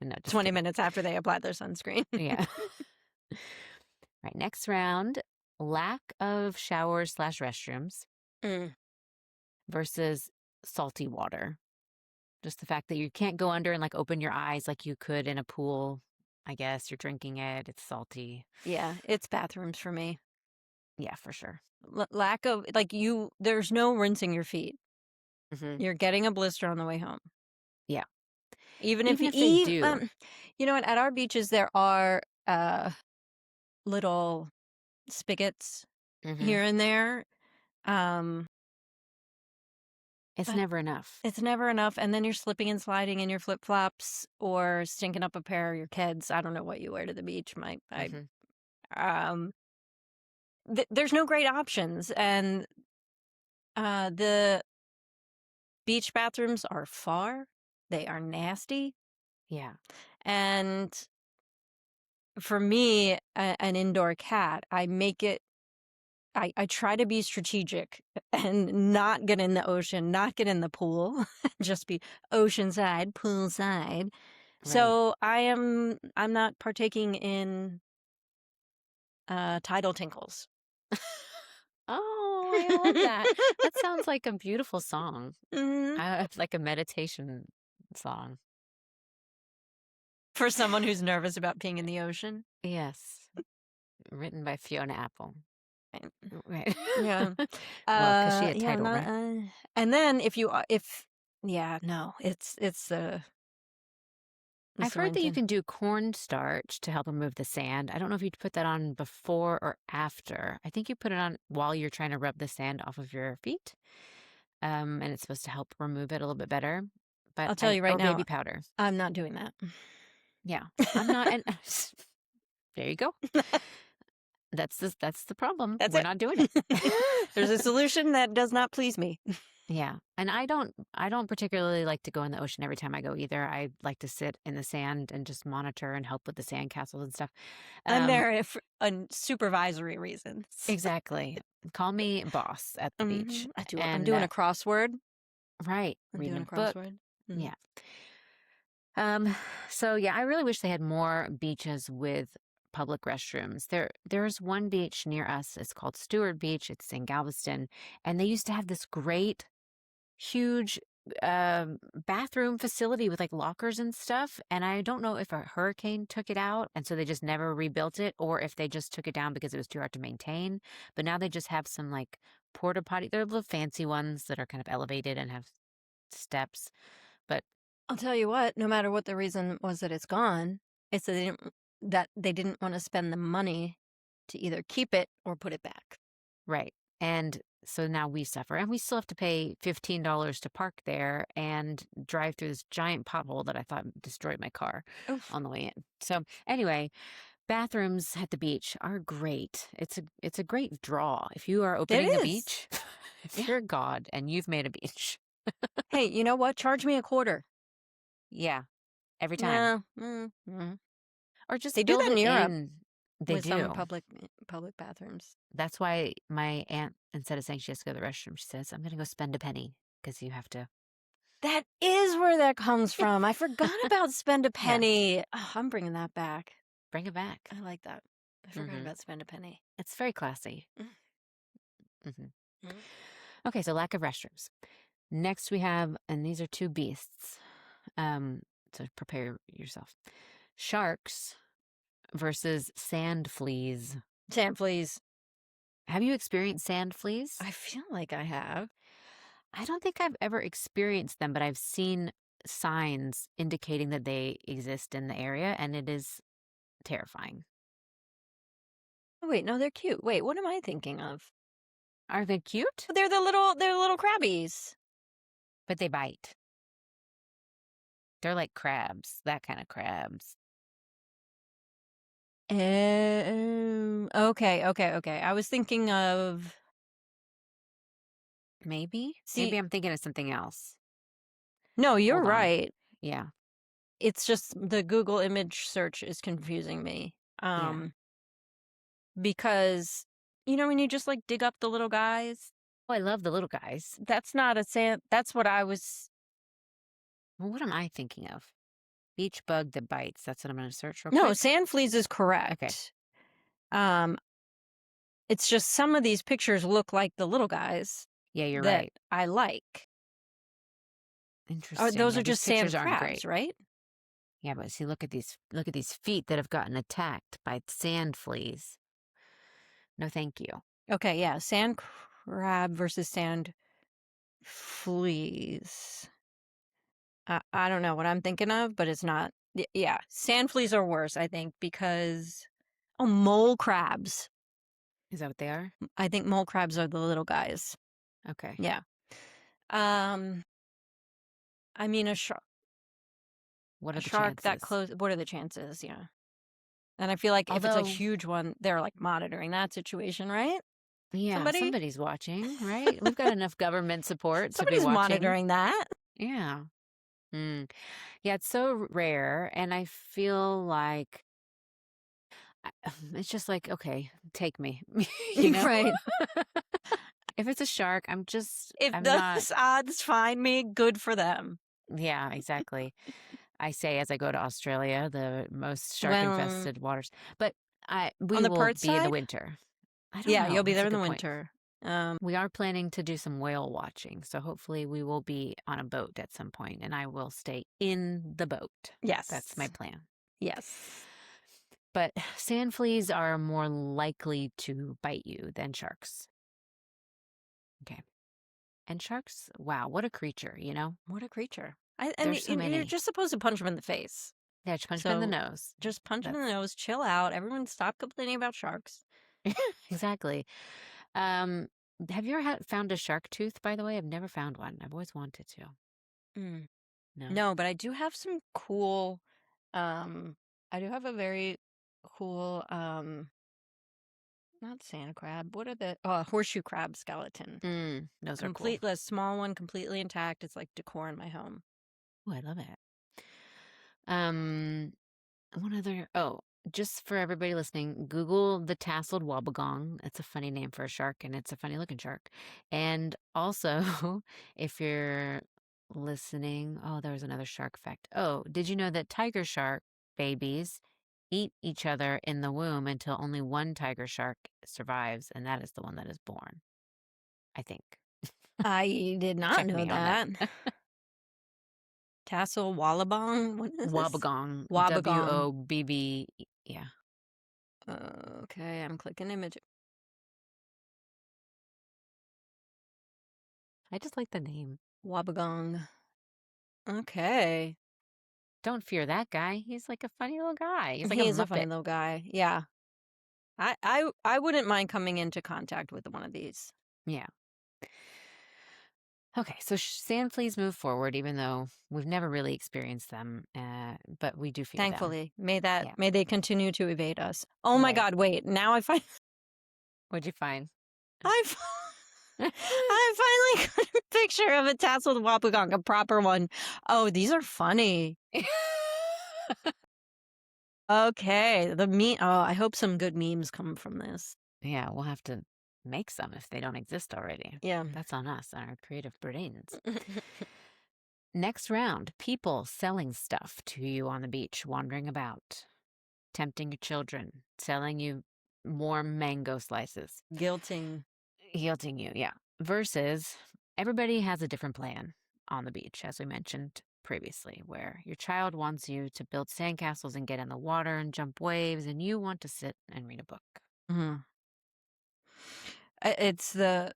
No, just 20 kidding. minutes after they apply their sunscreen. Yeah. Right. Next round, lack of showers/restrooms Mm. versus salty water. Just the fact that you can't go under and like open your eyes like you could in a pool. I guess you're drinking it. It's salty. Yeah, it's bathrooms for me. Yeah, for sure. Lack of, there's no rinsing your feet. Mm-hmm. You're getting a blister on the way home. Yeah. Even Even if if they do. you know what? At our beaches, there are little spigots Mhm. here and there. It's But never enough. it's never enough. And then you're slipping and sliding in your flip flops or stinking up a pair of your kids. I don't know what you wear to the beach. Mhm. There's no great options. And the beach bathrooms are far. They are nasty. Yeah. And for me, an indoor cat, I make it, I try to be strategic and not get in the ocean, not get in the pool, just be oceanside, poolside. Right. So I'm not partaking in tidal tinkles. Oh, I love that. That sounds like a beautiful song. Mhm. Like a meditation song. For someone who's nervous about being in the ocean. Yes. Written by Fiona Apple. Right. Right. Yeah. Well, because she had Yeah, title, not, right? and then it's I've the heard that you rinsing. can do cornstarch to help remove the sand. I don't know if you'd put that on before or after. I think you put it on while you're trying to rub the sand off of your feet. And it's supposed to help remove it a little bit better. But I'll tell you right or now, baby powder. I'm not doing that. Yeah. I'm not. And there you go. That's the problem. That's We're it. not doing it. There's a solution that does not please me. Yeah. And I don't particularly like to go in the ocean every time I go either. I like to sit in the sand and just monitor and help with the sand castles and stuff. I'm there for supervisory reasons. Exactly. Call me boss at the beach. I'm And doing a crossword. right. I'm Reading doing a a book. crossword. Yeah. So yeah, I really wish they had more beaches with public restrooms. There's one beach near us. It's called Stewart Beach. It's in Galveston, and they used to have this great, huge bathroom facility with like lockers and stuff. And I don't know if a hurricane took it out, and so they just never rebuilt it, or if they just took it down because it was too hard to maintain. But now they just have some like porta potty. They're little fancy ones that are kind of elevated and have steps. But I'll tell you what, no matter what the reason was that it's gone, it's that they didn't want to spend the money to either keep it or put it back. right. And so now we suffer, and we still have to pay $15 to park there and drive through this giant pothole that I thought destroyed my car Oof. on the way in. So anyway, bathrooms at the beach are great. It's a great draw. If you are opening a is. beach, if Yeah. you're God and you've made a beach, Hey, you know what? Charge me a quarter. yeah, every time. No. Or just They do build that in it Europe in. They with do. some public bathrooms. That's why my aunt, instead of saying she has to go to the restroom, she says, "I'm going to go spend a penny," because you have to. That is where that comes from. I forgot about spend a penny. Oh, I'm bringing that back. Bring it back. I like that. I forgot Mhm. about spend a penny. It's very classy. hmm Mhm. Okay, so lack of restrooms. Next we have, and these are two beasts. So prepare yourself. Sharks versus sand fleas. Sand fleas. Have you experienced sand fleas? I feel like I have. I don't think I've ever experienced them, but I've seen signs indicating that they exist in the area, and it is terrifying. Oh, wait, no, they're cute. Wait, what am I thinking of? Are they cute? They're the little crabbies. But they bite. They're like crabs, that kind of crabs. Okay. I was thinking of Maybe? See- Maybe I'm thinking of something else. No, you're Hold on. right. Yeah. It's just the Google image search is confusing me. Because you know when you just like dig up the little guys, Oh, I love the little guys. that's not a sand. That's what I was. Well, what am I thinking of? Beach bug that bites. That's what I'm going to search real No, quick. sand fleas is correct. It's just some of these pictures look like the little guys Yeah, you're that right. I like. Interesting. Oh, those Yeah, are these just sand pictures aren't crabs, great. right? Yeah, but see, look at these feet that have gotten attacked by sand fleas. No, thank you. Okay, yeah, sand crab versus sand fleas. I don't know what I'm thinking of, but it's not. Yeah, sand fleas are worse, I think, because mole crabs. Is that what they are? I think mole crabs are the little guys. Okay. Yeah. I mean a shark. What are A the shark that chances? close. What are the chances? Yeah. And I feel like if it's a Although- huge one, they're like monitoring that situation, right? Yeah, Somebody- somebody's watching, right? We've got enough government support to Somebody's be watching. monitoring that. Yeah. Yeah, it's so rare, and I feel like it's just like, okay, take me. You know? Right. If it's a shark, I'm If not. those odds find me, good for them. Yeah, exactly. I say as I go to Australia, the most Well, shark-infested waters. But we on the will Perth be in the side? winter. I don't Yeah, know. you'll be That's there a in the good point. winter. We are planning to do some whale watching, so hopefully we will be on a boat at some point, and I will stay in the boat. Yes. That's my plan. Yes. But sand fleas are more likely to bite you than sharks. Okay. And sharks, wow, what a creature, you know? What a creature. I There's mean, so you're many. just supposed to punch them in the face. Yeah, just punch them in the So- nose. Just punch them in the That's- nose, chill out. Everyone stop complaining about sharks. Exactly. Have you ever found a shark tooth, by the way? I've never found one. I've always wanted to. Mm. No. No, but I do have some cool I do have a very cool not sand crab. What are the horseshoe crab skeleton? Those are cool. A small one, completely intact. It's like decor in my home. Oh, I love it. One other. Oh, just for everybody listening, Google the tasseled wobbegong. It's a funny name for a shark, and it's a funny looking shark. And also, if you're listening, oh, there was another shark fact. Oh, did you know that tiger shark babies eat each other in the womb until only one tiger shark survives, and that is the one that is born? I think. I did not Check know me on that. that. Tassel wallabong. What is this? Wobbegong. Wobbegong. WOBB. Yeah. Okay, I'm clicking image. I just like the name. Wobbegong. Okay. Don't fear that guy. He's like a funny little guy. He's like He is a a funny Muppet. little guy. Yeah. I wouldn't mind coming into contact with one of these. Yeah. Okay, so sand fleas move forward, even though we've never really experienced them, but we do fear them. Thankfully, Yeah. may they continue to evade us. Oh my Right. God! Wait, now I find What'd you find? I finally got a picture of a tasseled wobbegong, a proper one. Oh, these are funny. Okay, the meme. Oh, I hope some good memes come from this. Yeah, we'll have to make some if they don't exist already. Yeah. That's on us, on our creative brains. Next round, people selling stuff to you on the beach, wandering about, tempting your children, selling you warm mango slices. Guilting you, yeah. Versus everybody has a different plan on the beach, as we mentioned previously, where your child wants you to build sandcastles and get in the water and jump waves, and you want to sit and read a book. Mm-hmm. It's the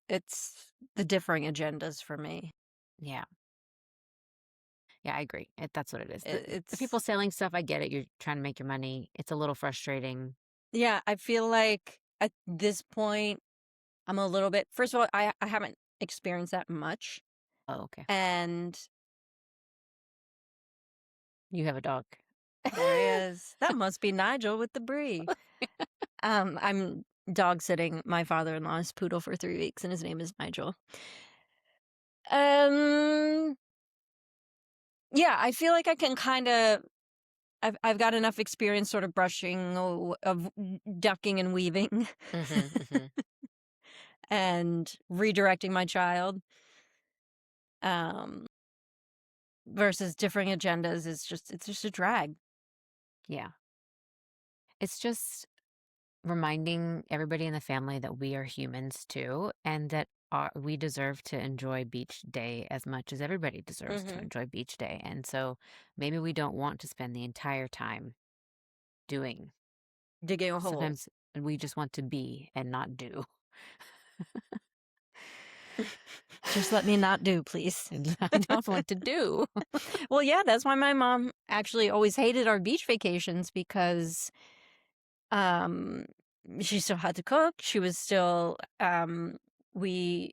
differing agendas for me. Yeah. Yeah, I agree. That's what it is. The It's people selling stuff, I get it. You're trying to make your money. It's a little frustrating. Yeah, I feel like at this point, I'm a little bit. First of all, I haven't experienced that much, Oh, okay. and You have a dog. there he is. That must be Nigel with the brie. I'm dog sitting my father-in-law's poodle for 3 weeks, and his name is Nigel. Yeah, I feel like I can kind of. I've got enough experience sort of brushing of ducking and weaving and redirecting my child. Versus differing agendas is it's just a drag. Yeah. It's just reminding everybody in the family that we are humans too, and that we deserve to enjoy beach day as much as everybody deserves to enjoy beach day. And so maybe we don't want to spend the entire time digging a hole. Sometimes we just want to be and not do. Just let me not do, please. I don't want to do. Well, yeah, that's why my mom actually always hated our beach vacations, because she still had to cook. She was still we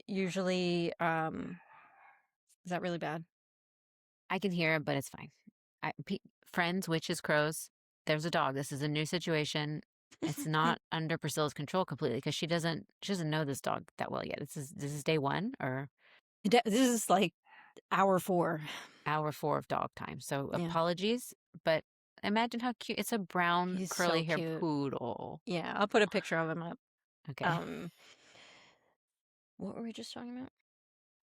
usually is that really bad? I can hear it, but it's fine. Friends, witches, crows. There's a dog. This is a new situation. It's not under Priscilla's control completely, because she doesn't know this dog that well yet. This is day 1, or this is like hour 4 of dog time. So Yeah. Apologies, but imagine how cute. It's a brown He's curly so hair cute. poodle. Yeah, I'll put a picture of him up. Okay. What were we just talking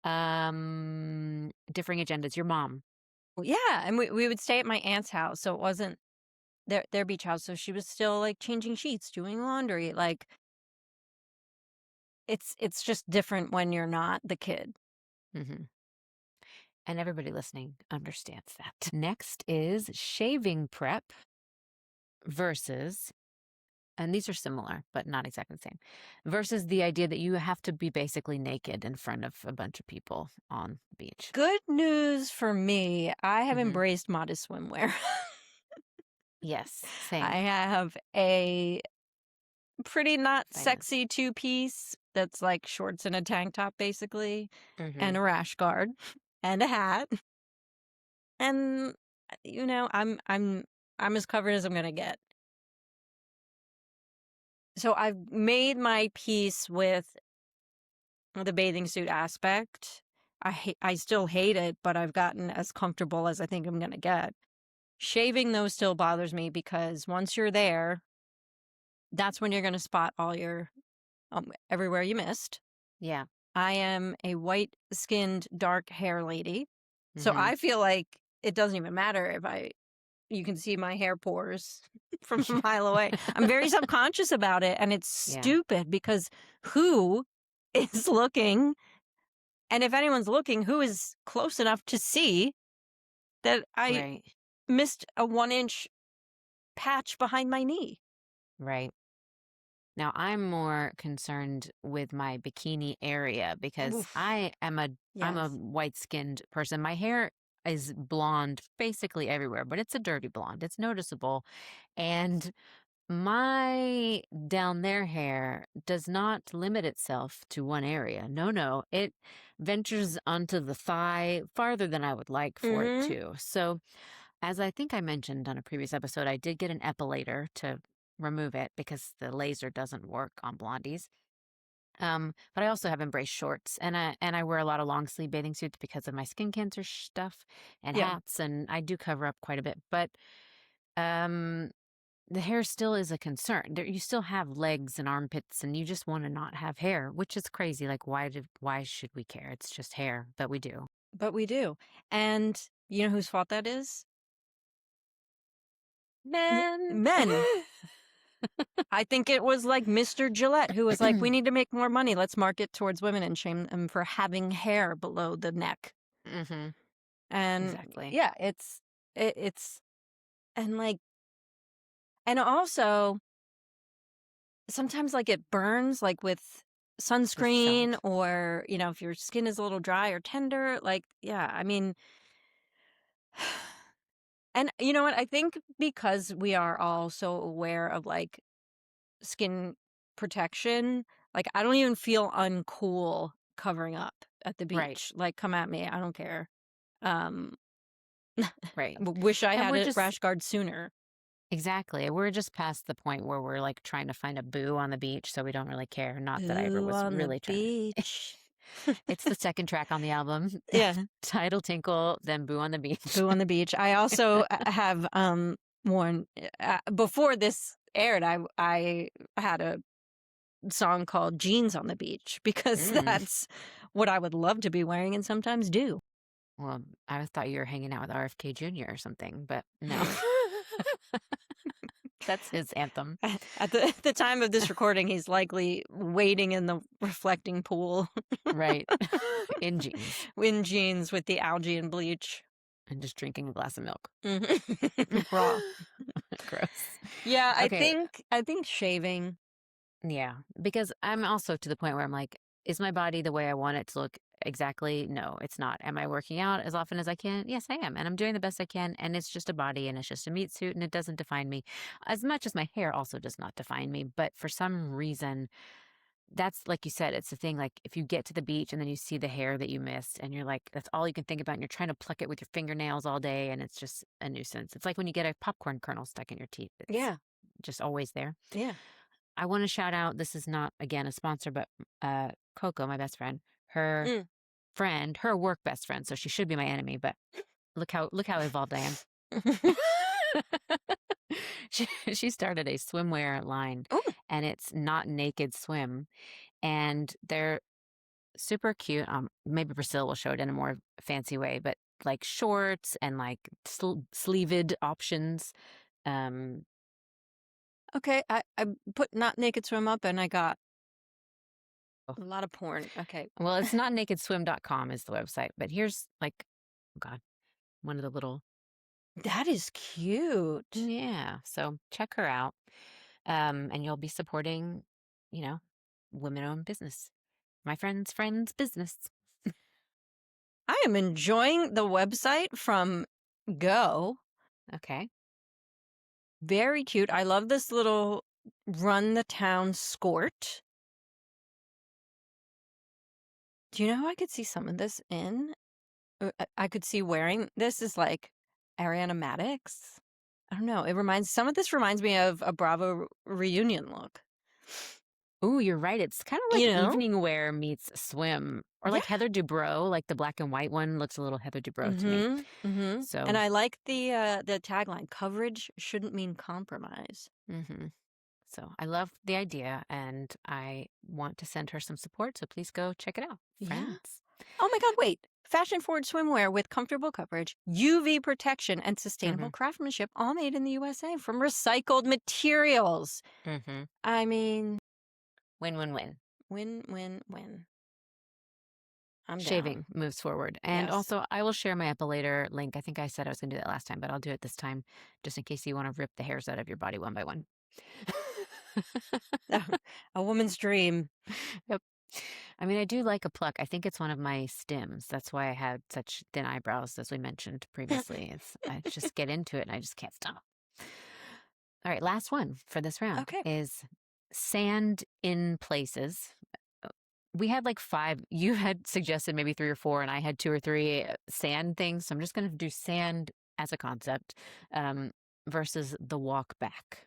about? Differing agendas. Your mom. Well, yeah, and we would stay at my aunt's house, so it wasn't their beach house. So she was still like changing sheets, doing laundry. Like it's just different when you're not the kid. Mm-hmm. And everybody listening understands that. Next is shaving prep versus, and these are similar, but not exactly the same, versus the idea that you have to be basically naked in front of a bunch of people on the beach. Good news for me, I have embraced modest swimwear. Yes, same. I have a pretty not sexy 2-piece that's like shorts and a tank top, basically, and a rash guard and a hat. And you know, I'm as covered as I'm gonna get. So I've made my peace with the bathing suit aspect. I still hate it, but I've gotten as comfortable as I think I'm going to get. Shaving, though, still bothers me because once you're there, that's when you're going to spot all your everywhere you missed. Yeah. I am a white-skinned, dark hair lady, so Mhm. I feel like it doesn't even matter if you can see my hair pores from a mile away. I'm very subconscious about it, and it's Yeah. stupid because who is looking? And if anyone's looking, who is close enough to see that I Right. missed a 1-inch patch behind my knee? Right. Now, I'm more concerned with my bikini area because Oof. I'm a Yes. white-skinned person. My hair is blonde basically everywhere, but it's a dirty blonde. It's noticeable. And my down there hair does not limit itself to one area. No, no. It ventures onto the thigh farther than I would like for it Mm-hmm. to. So, as I think I mentioned on a previous episode, I did get an epilator to remove it because the laser doesn't work on blondies. But I also have embraced shorts, and I wear a lot of long sleeve bathing suits because of my skin cancer stuff and Yeah. hats, and I do cover up quite a bit. But um, the hair still is a concern. You still have legs and armpits, and you just want to not have hair, which is crazy. Like, why should we care? It's just hair, but we do. But we do. And you know whose fault that is? Men. Men. I think it was like Mr. Gillette who was like, we need to make more money. Let's market towards women and shame them for having hair below the neck. Mm-hmm. And Exactly. yeah, it's and like, and also sometimes like it burns like with sunscreen salt. or, if your skin is a little dry or tender, like, yeah, I mean, and you know what? I think because we are all so aware of like skin protection, like I don't even feel uncool covering up at the Right. beach. Like, come at me, I don't care. Um, Right. wish I And had we're a just rash guard sooner. exactly. We're just past the point where we're like trying to find a boo on the beach, so we don't really care. Not that I ever Ooh, was on the really trying to. beach. It's the second track on the album. Yeah, Title Tinkle, then Boo on the Beach. boo on the beach. I also have worn before this aired. I had a song called "Jeans on the Beach" because Mm. that's what I would love to be wearing and sometimes do. Well, I thought you were hanging out with RFK Jr. or something, but no. That's his anthem. At the time of this recording, he's likely wading in the reflecting pool Right. In jeans in jeans with the algae and bleach. and just drinking a glass of milk. Raw. Gross. Yeah, Okay. I think shaving. Yeah, because I'm also to the point where I'm like, is my body the way I want it to look exactly? No, it's not. Am I working out as often as I can? Yes, I am. And I'm doing the best I can. And it's just a body and it's just a meat suit and it doesn't define me as much as my hair also does not define me. But for some reason, that's like you said, it's the thing. Like if you get to the beach and then you see the hair that you missed and you're like, that's all you can think about. And you're trying to pluck it with your fingernails all day. And it's just a nuisance. It's like when you get a popcorn kernel stuck in your teeth. It's Yeah, just always there. yeah. I want to shout out, this is not, again, a sponsor, but Coco, my best friend, her Mm. friend, her work best friend, so she should be my enemy, but look how evolved I am. She started a swimwear line, Oh, and it's Not Naked Swim, and they're super cute. Maybe Priscilla will show it in a more fancy way, but like shorts and like sleeved options. okay. I put Not Naked Swim up and I got Oh. a lot of porn. Okay. Well, it's notnakedswim.com is the website, but here's like, oh God, one of the little, That is cute. yeah. So check her out. And you'll be supporting, you know, women-owned business. My friend's business. I am enjoying the website from Go. Okay. Very cute. I love this little run the town skort. Do you know who I could see some of this in? I could see wearing this is like Ariana Madix. I don't know. Some of this reminds me of a Bravo reunion look. Ooh, you're right. It's kind of like You know? evening wear meets swim, or Yeah. like Heather Dubrow, like the black and white one looks a little Heather Dubrow to me. And So, I like the tagline, coverage shouldn't mean compromise. hmm so I love the idea, and I want to send her some support. So please go check it out, Yeah. friends. Oh my God, wait. Fashion forward swimwear with comfortable coverage, UV protection, and Mm-hmm. sustainable craftsmanship, all made in the USA from recycled materials. Mm-hmm. I mean, Win, win, win. win, win, win. I'm down. Shaving moves forward. And Yes. also, I will share my epilator link. I think I said I was going to do that last time, but I'll do it this time just in case you want to rip the hairs out of your body one by one. A woman's dream. Yep. I mean, I do like a pluck. I think it's one of my stims. That's why I had such thin eyebrows, as we mentioned previously. I just get into it and I just can't stop. All right, last one for this round Okay. is sand in places. We had like 5. You had suggested maybe 3 or 4, and I had 2 or 3 sand things. So I'm just going to do sand as a concept versus the walk back.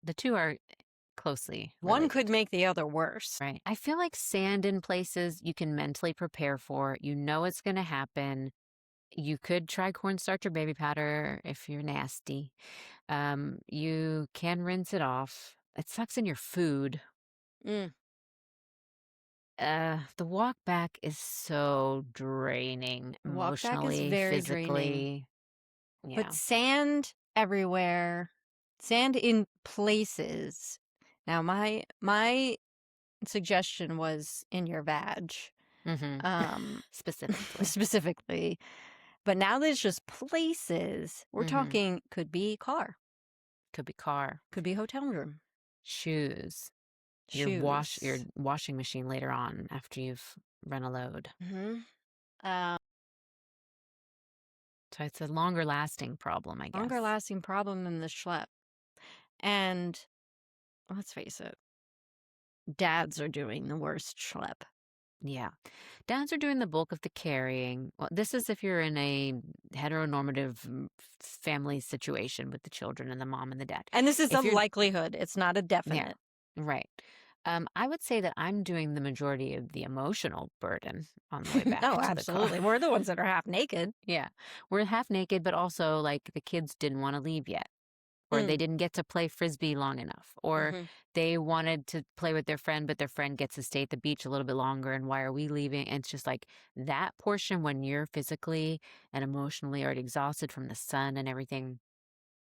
The two are closely One related. could make the other worse. Right. I feel like sand in places you can mentally prepare for. You know it's going to happen. You could try cornstarch or baby powder if you're nasty. You can rinse it off. It sucks in your food. Mm. The walk back is so draining Walk back is emotionally, very draining. physically. Yeah. But sand everywhere, sand in places. Now, my suggestion was in your vag, Specifically. specifically. But now there's just places. We're talking, could be car, Could be car, could be hotel room, shoes, your shoes. washing machine later on after you've run a load. So it's a longer lasting problem, I guess. Longer lasting problem than the schlep. And let's face it, dads are doing the worst schlep. Yeah. Dads are doing the bulk of the carrying. Well, this is if you're in a heteronormative family situation with the children and the mom and the dad. And this is If a you're- likelihood. It's not a definite. Right. I would say that I'm doing the majority of the emotional burden on the way back. No, to absolutely. The car. We're the ones that are half naked. Yeah. We're half naked, but also like the kids didn't want to leave yet. Or they didn't get to play frisbee long enough. Or they wanted to play with their friend, but their friend gets to stay at the beach a little bit longer. And why are we leaving? And it's just like that portion when you're physically and emotionally already exhausted from the sun and everything,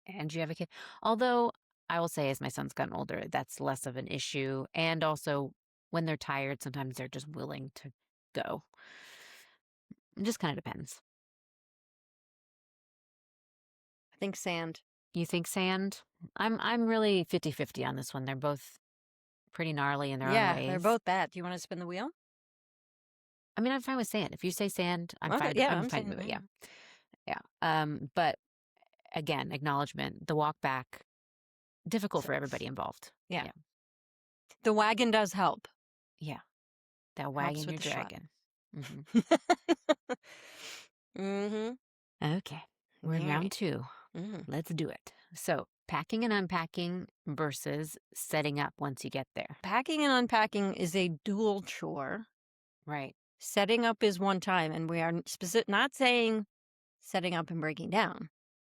and you have a kid. Although I will say, as my son's gotten older, that's less of an issue. And also, when they're tired, sometimes they're just willing to go. It just kind of depends. I think sand. You think sand? I'm really 50-50 on this one. They're both pretty gnarly in their own ways. Yeah, they're both bad. Do you want to spin the wheel? I mean, I'm fine with sand. If you say sand, I'm Okay, fine. yeah, I'm I'm fine saying with it. that. Yeah. But again, acknowledgement, the walk back, difficult for everybody involved. Yeah. The wagon does help. Yeah. That wagon with you're the schlep. dragging. Okay. We're in All round right. 2. Let's do it. So, packing and unpacking versus setting up once you get there. Packing and unpacking is a dual chore. Right. Setting up is one time, and we are not saying setting up and breaking down.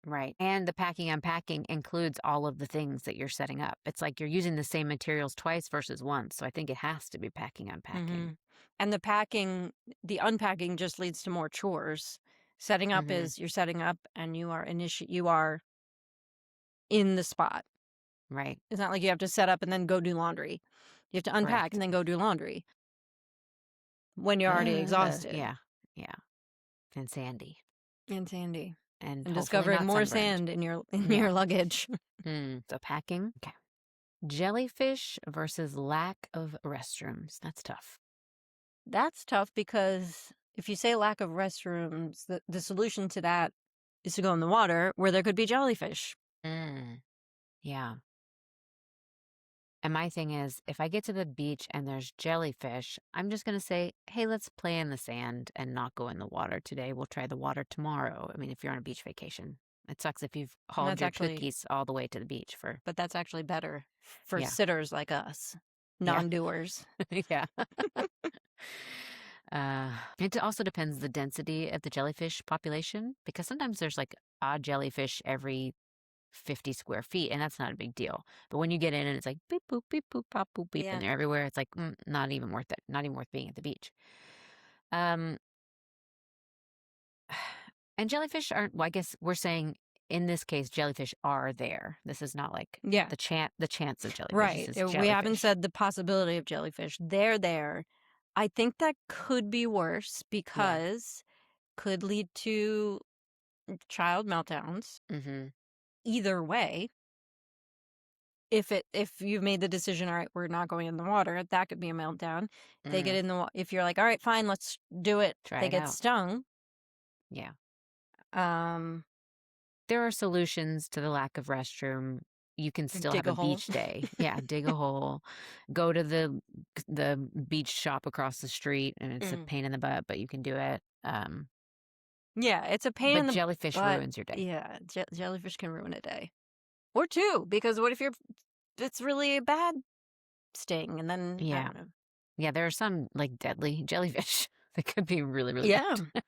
Right. And the packing unpacking includes all of the things that you're setting up. It's like you're using the same materials twice versus once. So I think it has to be packing unpacking. And the unpacking just leads to more chores. Setting up is you're setting up and you are in the spot. Right. It's not like you have to set up and then go do laundry. You have to unpack Correct. and then go do laundry when you're already exhausted. Yeah. And sandy. And sandy. And And hopefully discovering not more sunburned. sand in your luggage. So packing. Okay. Jellyfish versus lack of restrooms. That's tough. That's tough because if you say lack of restrooms, the solution to that is to go in the water where there could be jellyfish. Yeah. And my thing is, if I get to the beach and there's jellyfish, I'm just going to say, hey, let's play in the sand and not go in the water today. We'll try the water tomorrow. I mean, if you're on a beach vacation. It sucks if you've hauled That's your actually, cookies all the way to the beach for, but that's actually better for yeah, sitters like us, yeah, non-doers. yeah. It also depends the density of the jellyfish population because sometimes there's like odd jellyfish every 50 square feet, and that's not a big deal. But when you get in and it's like beep, boop, pop, boop, beep, Yeah. and they're everywhere, it's like not even worth it. Not even worth being at the beach. Um, and jellyfish aren't. Well, I guess we're saying in this case, jellyfish are there. This is not like Yeah. the chance of jellyfish. Right. This is We haven't jellyfish. said the possibility of jellyfish. They're there. I think that could be worse Yeah. because could lead to child meltdowns. Mm-hmm. Either way, if you've made the decision, all right, we're not going in the water, that could be a meltdown. They get in the if you're like, all right, fine, let's do it. Try They it get out. stung. Yeah. Um, There are solutions to the lack of restroom. You can still dig have a a hole. beach day. Yeah, dig a hole. Go to the beach shop across the street, and it's a pain in the butt, but you can do it. Yeah, it's a pain But in the jellyfish butt. ruins your day. Yeah, jellyfish can ruin a day or two because what if it's really a bad sting and then I Yeah. don't know. Yeah, there are some like deadly jellyfish that could be really, really Yeah, bad.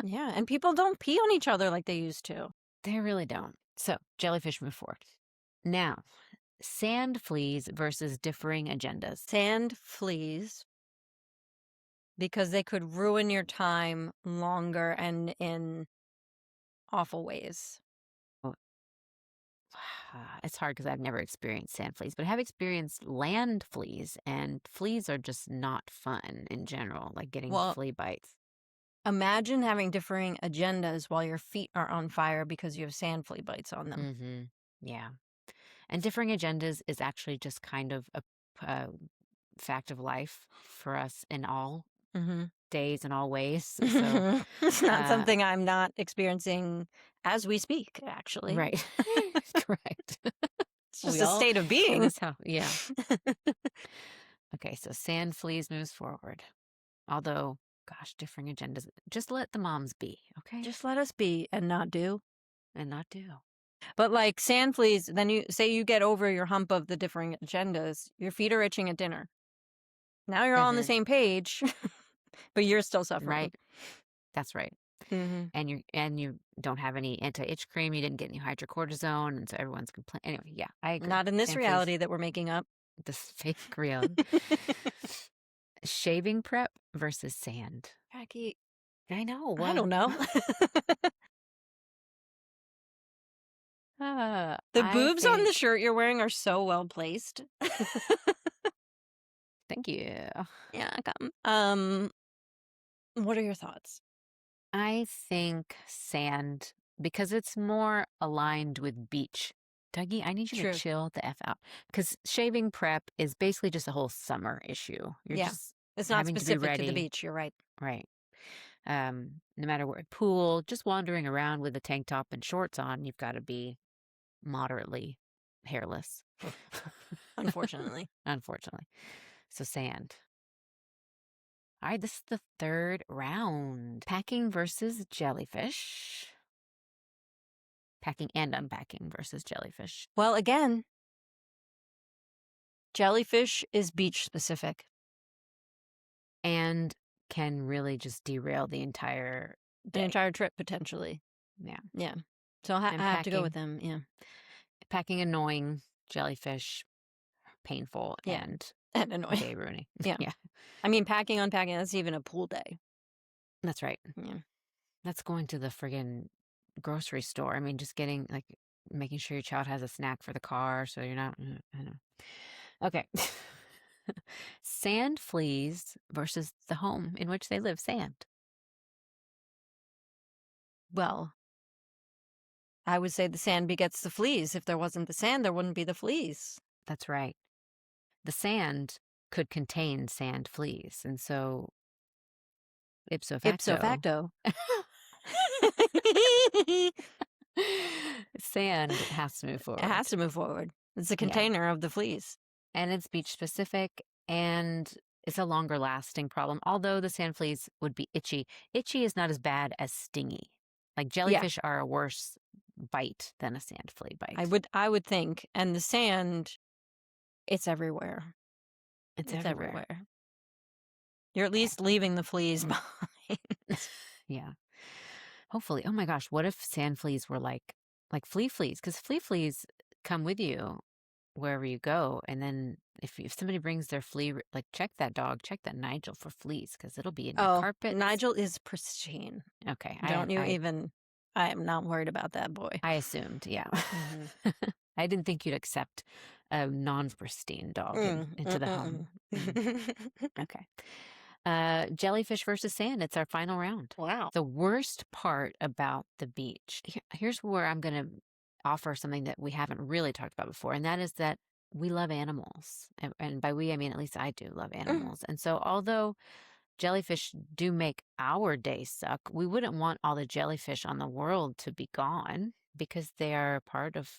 yeah, and people don't pee on each other like they used to. They really don't. So jellyfish move forward. Now, sand fleas versus differing agendas. Sand fleas because they could ruin your time longer and in awful ways. It's hard because I've never experienced sand fleas, but I have experienced land fleas, and fleas are just not fun in general, like getting Well, flea bites. imagine having differing agendas while your feet are on fire because you have sand flea bites on them. Mm-hmm. Yeah. And differing agendas is actually just kind of a fact of life for us in all days and all ways. So It's not something I'm not experiencing as we speak, actually. right. Correct. It's just We a all- state of being. That's how, yeah. Okay, so sand fleas moves forward. Although, gosh, differing agendas. Just let the moms be, okay? Just let us be and not do. And not do. But like sand fleas, then you say you get over your hump of the differing agendas, your feet are itching at dinner. Now you're all on the same page, but you're still suffering. Right. That's right. And you don't have any anti-itch cream. You didn't get any hydrocortisone, and so everyone's complaining. Anyway, yeah, I agree. Not in this Sand fleas, reality that we're making up. this fake reality. Shaving prep versus sand. Jackie, I know. I don't know. The boobs on the shirt you're wearing are so well placed. Thank you. Yeah, come. What are your thoughts? I think sand because it's more aligned with beach. Dougie, I need you True. to chill the F out. Because shaving prep is basically just a whole summer issue. You're Yeah. just It's not having to be specific to ready. the beach. You're right. Right. No matter where, pool, just wandering around with a tank top and shorts on, you've got to be moderately hairless. Unfortunately. Unfortunately. So sand. All right, this is the third round. Packing versus jellyfish. Packing and unpacking versus jellyfish. Well, again, jellyfish is beach specific. And can really just derail the entire The day. entire trip, potentially. Yeah. Yeah. So I And have to go with packing. them. Yeah. Packing annoying, jellyfish painful, Yeah. and And annoying. day ruining. Yeah. Yeah. I mean, packing, unpacking, that's even a pool day. That's right. Yeah. That's going to the friggin' grocery store. I mean, just getting like making sure your child has a snack for the car so you're not. I know. Okay. Sand fleas versus the home in which they live. Sand. Well, I would say the sand begets the fleas. If there wasn't the sand, there wouldn't be the fleas. That's right. The sand could contain sand fleas, and so ipso facto. Sand has to move forward. It has to move forward. It's a container of the fleas. And it's beach specific, and it's a longer lasting problem. Although the sand fleas would be itchy. Itchy is not as bad as stingy. Like jellyfish are a worse bite than a sand flea bite. I would think. And the sand, it's everywhere. It's It's everywhere. everywhere. You're at Okay. least leaving the fleas behind. Yeah. Hopefully. Oh my gosh, what if sand fleas were like fleas? Because fleas come with you wherever you go, and then if somebody brings their flea, like check that Nigel for fleas, because it'll be in your Oh, carpets. Nigel is pristine. Okay. Don't you even? I am not worried about that boy. I assumed, yeah. Mhm. I didn't think you'd accept a non-pristine dog into the home. Okay. Jellyfish versus sand. It's our final round. Wow. The worst part about the beach. Here's where I'm going to offer something that we haven't really talked about before, and that is that we love animals. And by we, I mean at least I do love animals. And so although jellyfish do make our day suck, we wouldn't want all the jellyfish on the world to be gone, because they are a part of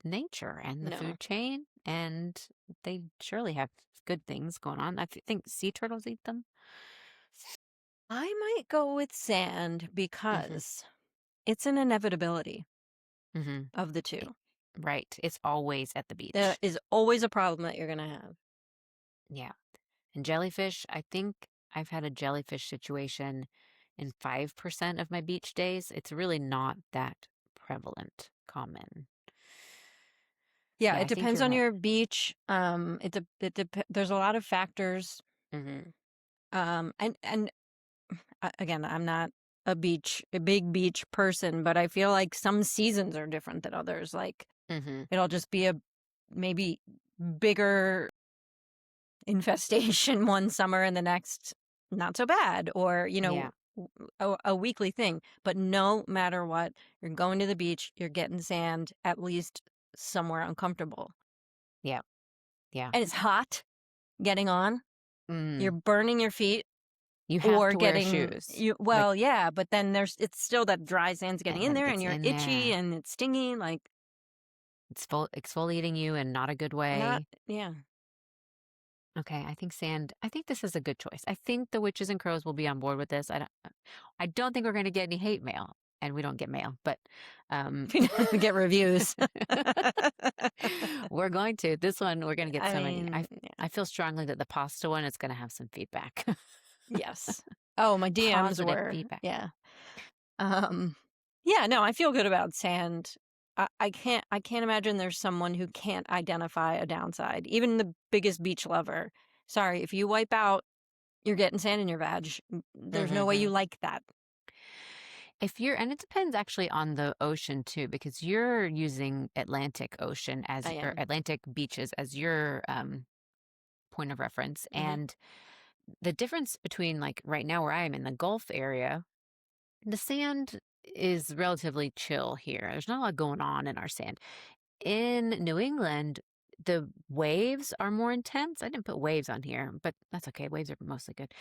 nature and the No. food chain, and they surely have good things going on. I think sea turtles eat them. I might go with sand because it's an inevitability Mm-hmm. of the two. Right. It's always at the beach. There is always a problem that you're going to have. Yeah. And jellyfish, I think I've had a jellyfish situation in 5% of my beach days. It's really not that prevalent, common. Yeah, I it think depends you're on right. your beach. There's a lot of factors. Mm-hmm. And again, I'm not a big beach person, but I feel like some seasons are different than others. Like Mm-hmm. it'll just be a maybe bigger infestation one summer and the next not so bad, or Yeah. a weekly thing. But no matter what, you're going to the beach, you're getting sand, at least somewhere uncomfortable. Yeah. Yeah. And it's hot getting on. Mm. You're burning your feet. You have Or to wear getting shoes. yeah, but then it's still that dry sand's getting in that there, gets and you're in itchy there. and it's stinging. Like It's exfoliating you in not a good way. yeah. Okay, I think this is a good choice. I think the Witches and Crows will be on board with this. I don't think we're going to get any hate mail, and we don't get mail, but We get reviews. we're going to. This one, we're going to get I so many. mean, I feel strongly that the pasta one is going to have some feedback. yes. Oh, my DMs Positive were feedback. yeah. Yeah, no, I feel good about sand. I can't imagine there's someone who can't identify a downside. Even the biggest beach lover. Sorry, if you wipe out, you're getting sand in your vag. There's no way you like that. And it depends actually on the ocean too, because you're using Atlantic Ocean or Atlantic beaches as your point of reference. And the difference between, like, right now where I am in the Gulf area, the sand is relatively chill here. There's not a lot going on in our sand. In New England, the waves are more intense. I didn't put waves on here, but that's okay. Waves are mostly good.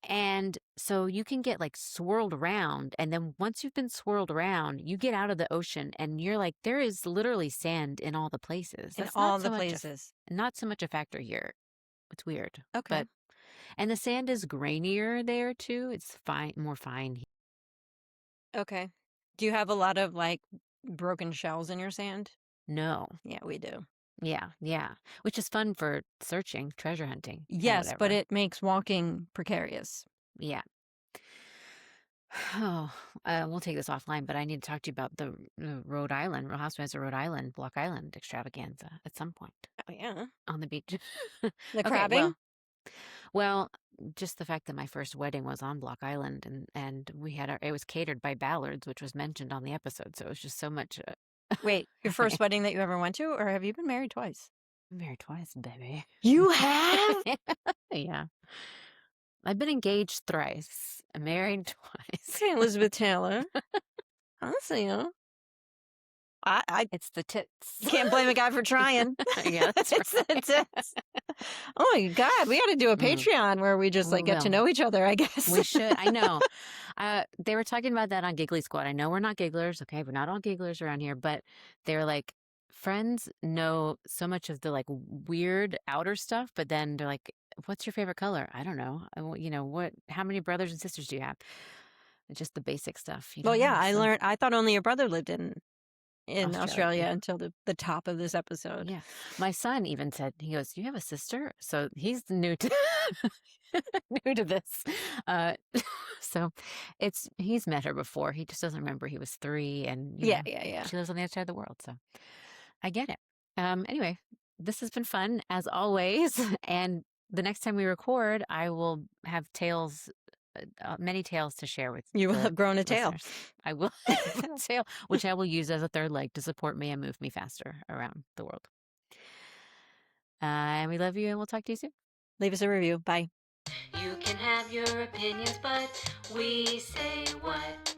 And so you can get like swirled around. And then once you've been swirled around, you get out of the ocean and you're like, there is literally sand in all the places. In That's all not the so places. not so much a factor here. It's weird. Okay. And the sand is grainier there too. It's more fine. Okay. Do you have a lot of like broken shells in your sand? No. Yeah, we do. Yeah. Which is fun for searching, treasure hunting. Yes, but it makes walking precarious. Yeah. Oh, we'll take this offline, but I need to talk to you about the Rhode Island, Real Housewives of Rhode Island, Block Island extravaganza at some point. Oh, yeah. On the beach. The crabbing? Well, just the fact that my first wedding was on Block Island, and we had it was catered by Ballards, which was mentioned on the episode. So it was just so much. Wait, your first wedding that you ever went to, or have you been married twice? Married twice, baby. You have? Yeah. I've been engaged thrice, married twice. Okay, Elizabeth Taylor. Honestly, It's the tits. Can't blame a guy for trying. Yeah, that's It's right. the tits. Oh my God, we got to do a Patreon where we just like get to know each other, I guess. We should. I know. They were talking about that on Giggly Squad. I know we're not gigglers. Okay, we're not all gigglers around here, but they're like, friends know so much of the like weird outer stuff, but then they're like, what's your favorite color? I don't know. How many brothers and sisters do you have? just the basic stuff. You Well, don't yeah, know. I So, learned. I thought only your brother lived in Australia. Australia until the top of this episode. Yeah. My son even said, he goes, "You have a sister?" So he's new to new to this. Uh, so he's met her before. He just doesn't remember he was 3, and Yeah, yeah, yeah. she lives on the other side of the world. So I get it. Anyway, this has been fun as always. And the next time we record, I will have many tales to share with You will the have grown a tail. listeners. I will have a tail, which I will use as a third leg to support me and move me faster around the world. And we love you, and we'll talk to you soon. Leave us a review. Bye. You can have your opinions, but we say what